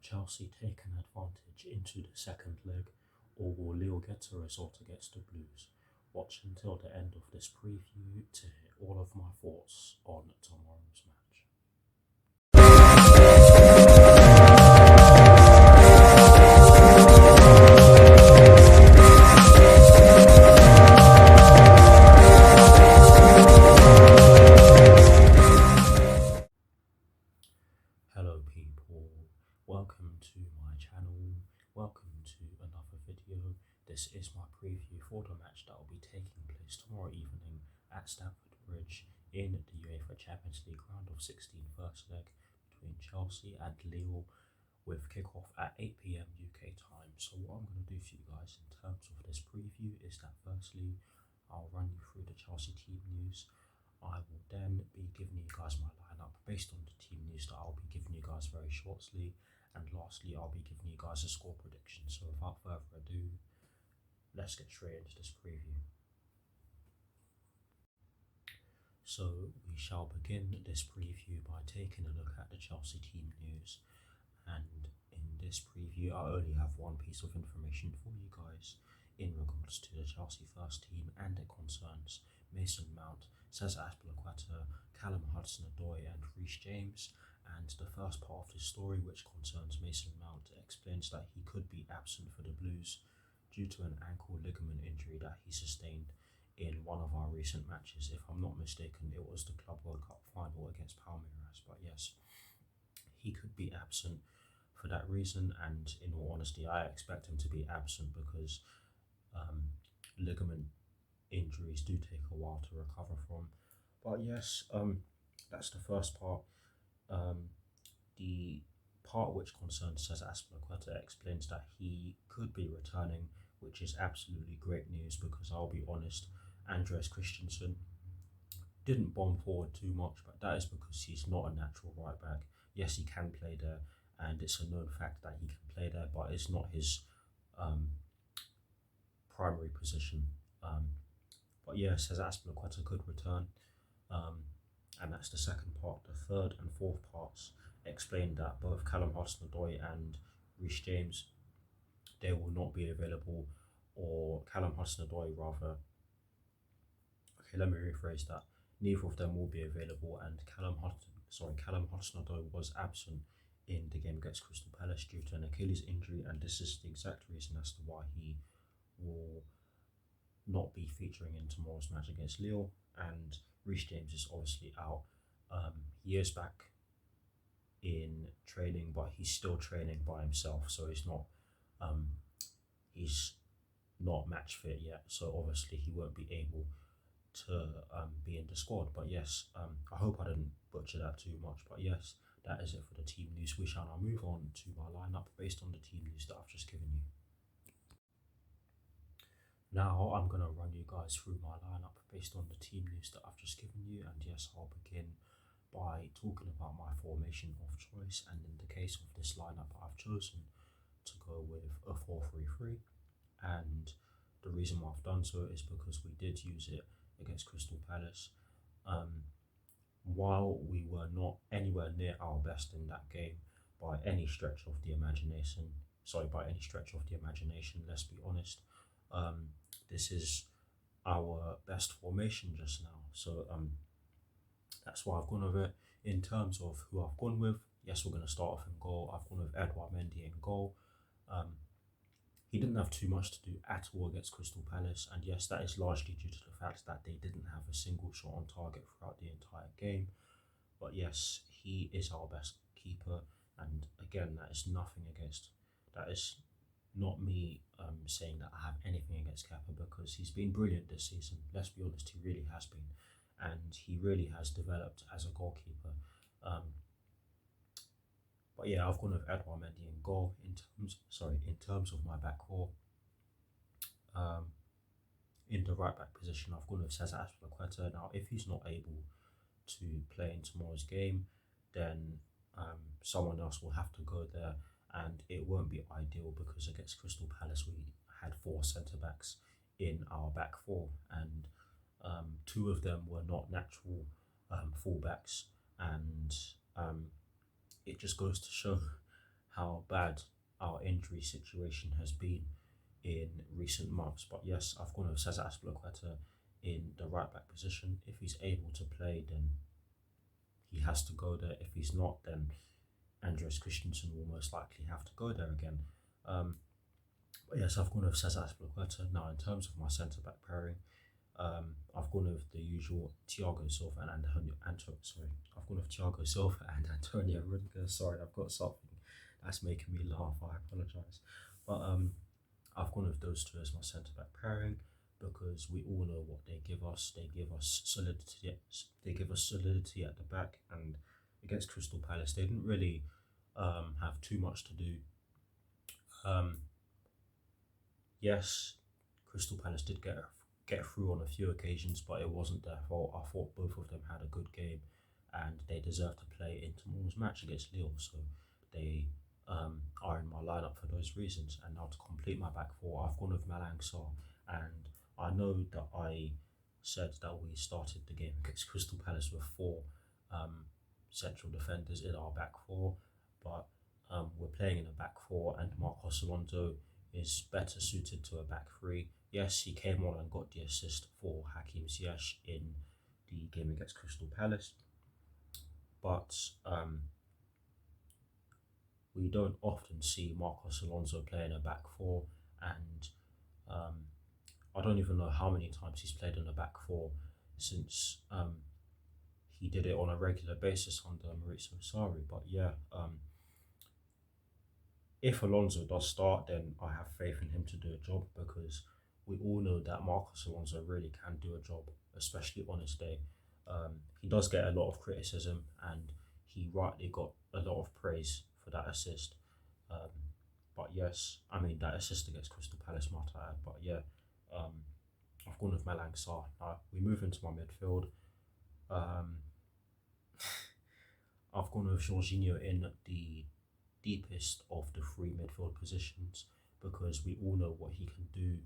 Chelsea take an advantage into the second leg, or will Lille get a result against the Blues? Watch until the end of this preview to hear all of my thoughts on tomorrow's match. Hello people, welcome to my channel, welcome to another video. This is my preview for the match that will be taking place tomorrow evening at Stamford Bridge in the UEFA Champions League round of 16 first leg between Chelsea and Lille, with kickoff at 8 PM UK time. So what I'm going to do for you guys in terms of this preview is that firstly, I'll run you through the Chelsea team news. I will then be giving you guys my lineup based on the team news that I'll be giving you guys very shortly. And lastly, I'll be giving you guys a score prediction. So without further ado, let's get straight into this preview. So we shall begin this preview by taking a look at the Chelsea team news. And in this preview, I only have one piece of information for you guys in regards to the Chelsea first team, and it concerns Mason Mount, Cesar Azpilicueta, Callum Hudson-Odoi and Reece James. And the first part of this story, which concerns Mason Mount, explains that he could be absent for the Blues due to an ankle ligament injury that he sustained in one of our recent matches. If I'm not mistaken, it was the Club World Cup final against Palmeiras. But yes, he could be absent for that reason, and in all honesty, I expect him to be absent because ligament injuries do take a while to recover from. But yes, that's the first part. The part which concerns Cesar Azpilicueta explains that he could be returning, which is absolutely great news because I'll be honest, Andreas Christensen didn't bomb forward too much, but that is because he's not a natural right back. Yes, he can play there, and it's a known fact that he can play there, but it's not his primary position. But yeah, Cesar Azpilicueta could return, and that's the second part. The third and fourth parts explain that both Callum Hudson-Odoi and Reece James, they will not be available, or Callum Hudson-Odoi rather. Okay, let me rephrase that. Neither of them will be available, and Callum Hudson-Odoi was absent in the game against Crystal Palace due to an Achilles injury, and this is the exact reason as to why he will not be featuring in tomorrow's match against Lille. And Reece James is obviously out. He is back in training, but he's still training by himself, so he's not match fit yet. So obviously he won't be able to be in the squad. But yes, I hope I didn't butcher that too much. But yes, that is it for the team news. We shall now move on to my lineup based on the team news that I've just given you. Now I'm going to run you guys through my lineup based on the team news that I've just given you, and yes, I'll begin by talking about my formation of choice. And in the case of this lineup, I've chosen to go with a 4-3-3, and the reason why I've done so is because we did use it against Crystal Palace. While we were not anywhere near our best in that game by any stretch of the imagination, let's be honest, this is our best formation just now. So that's why I've gone with it. In terms of who I've gone with, yes, we're going to start off in goal. I've gone with Edouard Mendy in goal. He didn't have too much to do at all against Crystal Palace, and yes, that is largely due to the fact that they didn't have a single shot on target throughout the entire game. But yes, he is our best keeper, and again, that is not me saying that I have anything against Kepa, because he's been brilliant this season. Let's be honest, he really has been, and he really has developed as a goalkeeper. But yeah, I've gone with Edouard Mendy in goal. In terms of my back row, in the right back position, I've gone with Cesar Azpilicueta. Now, if he's not able to play in tomorrow's game, then someone else will have to go there, and it won't be ideal because against Crystal Palace we had 4 centre backs in our back four, and 2 of them were not natural full backs, and it just goes to show how bad our injury situation has been in recent months. But yes, I've gone with Cesar Azpilicueta in the right back position. If he's able to play, then he has to go there. If he's not, then Andreas Christensen will most likely have to go there again. Um, but yes, I've gone with Cesar Azpilicueta. Now, in terms of my centre back pairing, I've gone with the usual Thiago Silva and I've gone with Thiago Silva and Antonio Rudiger. Sorry, I've got something that's making me laugh. I apologise, but I've gone with those two as my centre back pairing because we all know what they give us. They give us solidity. They give us solidity at the back, and against Crystal Palace, they didn't really have too much to do. Um, yes, Crystal Palace did get through on a few occasions, but it wasn't their fault. I thought both of them had a good game, and they deserve to play in tomorrow's match against Lille. So they are in my lineup for those reasons. And now to complete my back four, I've gone with Malang Sarr, and I know that I said that we started the game against Crystal Palace with four central defenders in our back four, but we're playing in a back four, and Marcos Alonso is better suited to a back three. Yes, he came on and got the assist for Hakim Ziyech in the game against Crystal Palace, but we don't often see Marcos Alonso play in a back four, and I don't even know how many times he's played in a back four since he did it on a regular basis under Maurizio Sarri. But yeah, if Alonso does start, then I have faith in him to do a job because we all know that Marcos Alonso really can do a job, especially on his day. He does get a lot of criticism, and he rightly got a lot of praise for that assist. But yes, I mean that assist against Crystal Palace, might I add. But yeah, I've gone with Malang Sarr. Now we move into my midfield. Um, I've gone with Jorginho in the deepest of the three midfield positions because we all know what he can do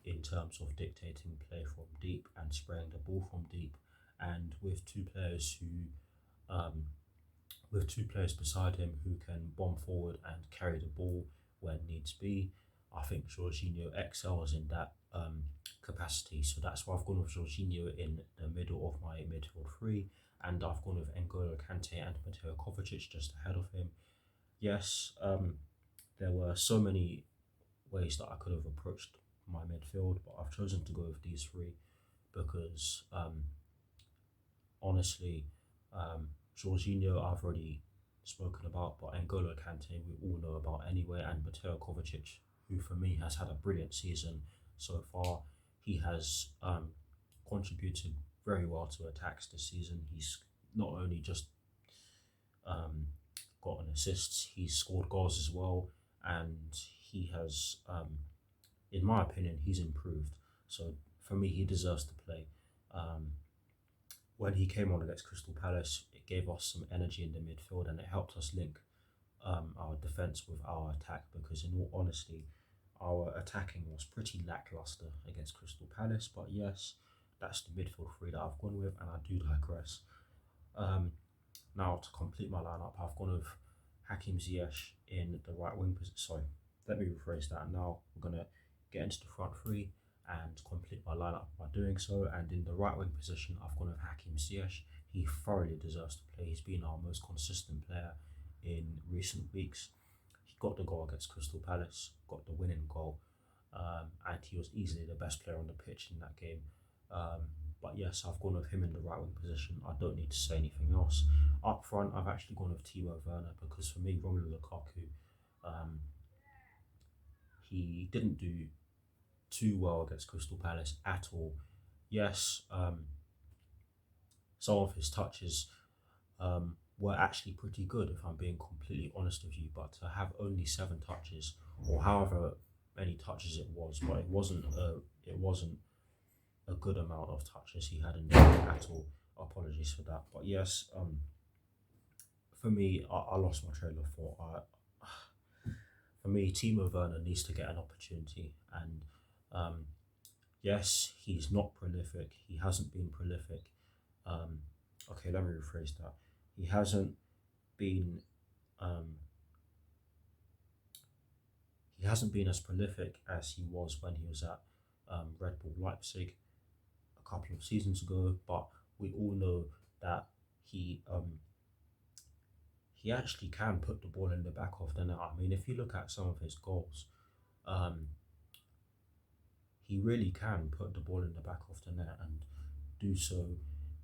in terms of dictating play from deep and spraying the ball from deep. And with two players beside him who can bomb forward and carry the ball when needs be, I think Jorginho excels in that capacity. So that's why I've gone with Jorginho in the middle of my midfield three, and I've gone with N'Golo Kante and Mateo Kovacic just ahead of him. Yes, there were so many ways that I could have approached my midfield, but I've chosen to go with these three because honestly, Jorginho I've already spoken about, but N'Golo Kante we all know about anyway, and Mateo Kovacic, who for me has had a brilliant season so far. He has contributed very well to attacks this season. He's not only just gotten assists, he's scored goals as well, and he has, in my opinion, he's improved. So for me, he deserves to play. When he came on against Crystal Palace, it gave us some energy in the midfield and it helped us link our defence with our attack because, in all honesty, our attacking was pretty lackluster against Crystal Palace. But yes, that's the midfield three that I've gone with, and I do digress. Now, to complete my lineup, I've gone with Hakim Ziyech in the right wing position. Sorry, let me rephrase that. Now, we're going to get into the front three and complete my lineup by doing so. And in the right wing position, I've gone with Hakim Ziyech. He thoroughly deserves to play. He's been our most consistent player in recent weeks. He got the goal against Crystal Palace, got the winning goal, and he was easily the best player on the pitch in that game. But yes, I've gone with him in the right wing position. I don't need to say anything else. Up front, I've actually gone with Timo Werner because for me, Romelu Lukaku, he didn't do too well against Crystal Palace at all. Yes, some of his touches were actually pretty good, if I'm being completely honest with you. But to have only 7 touches, or however many touches it was, but it wasn't a good amount of touches he had in the game at all. Apologies for that. But yes, for me, I lost my trail of thought. For me, Timo Werner needs to get an opportunity, and yes, he's not prolific. He hasn't been prolific. Okay, let me rephrase that. He hasn't been hasn't been as prolific as he was when he was at Red Bull Leipzig a couple of seasons ago, but we all know that he actually can put the ball in the back of the net. I mean, if you look at some of his goals, um, he really can put the ball in the back of the net and do so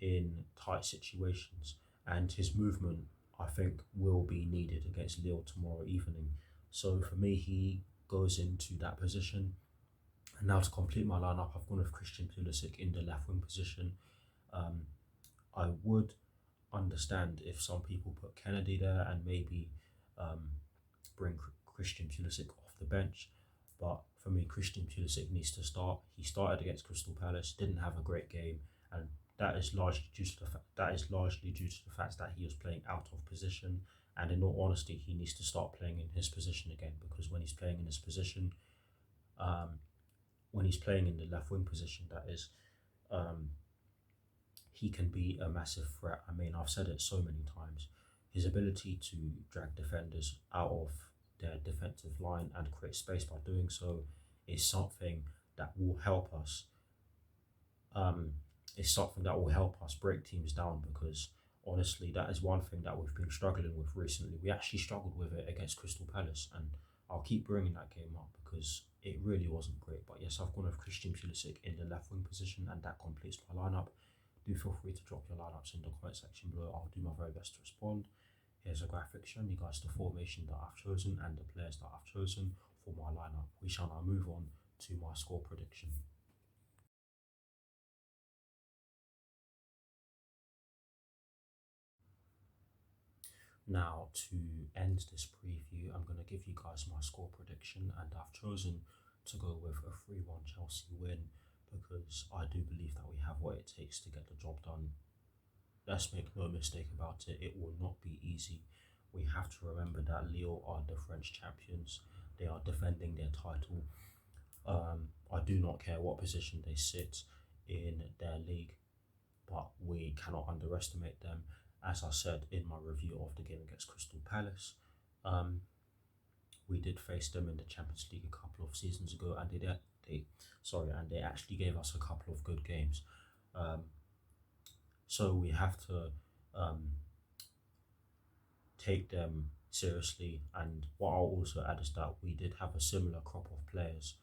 in tight situations. And his movement, I think, will be needed against Lille tomorrow evening. So for me, he goes into that position. And now to complete my lineup, I've gone with Christian Pulisic in the left wing position. Um, I would understand if some people put Kennedy there and maybe um, bring Christian Pulisic off the bench. But for me, Christian Pulisic needs to start. He started against Crystal Palace, didn't have a great game, and that is largely due to the fact that he was playing out of position. And in all honesty, he needs to start playing in his position again, because when he's playing in his position, um, when he's playing in the left wing position, that is, um, he can be a massive threat. I mean, I've said it so many times. His ability to drag defenders out of their defensive line and create space by doing so is something that will help us. Is something that will help us break teams down, because honestly, that is one thing that we've been struggling with recently. We actually struggled with it against Crystal Palace, and I'll keep bringing that game up because it really wasn't great. But yes, I've gone with Christian Pulisic in the left wing position, and that completes my lineup. Do feel free to drop your lineups in the comment section below. I'll do my very best to respond. Here's a graphic showing you guys the formation that I've chosen and the players that I've chosen for my lineup. We shall now move on to my score prediction. Now, to end this preview, I'm going to give you guys my score prediction, and I've chosen to go with a 3-1 Chelsea win because I do believe that we have what it takes to get the job done. Let's make no mistake about it, it will not be easy. We have to remember that Lille are the French champions. They are defending their title. I do not care what position they sit in their league, but we cannot underestimate them. As I said in my review of the game against Crystal Palace, we did face them in the Champions League a couple of seasons ago, and they actually gave us a couple of good games. So we have to take them seriously. And what I'll also add is that we did have a similar crop of players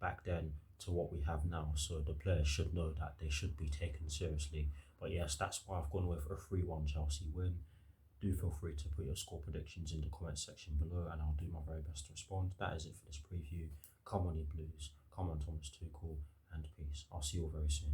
back then to what we have now, so the players should know that they should be taken seriously. But yes, that's why I've gone with a 3-1 Chelsea win. Do feel free to put your score predictions in the comment section below, and I'll do my very best to respond. That is it for this preview. Come on, you Blues. Come on, Thomas Tuchel, and peace. I'll see you all very soon.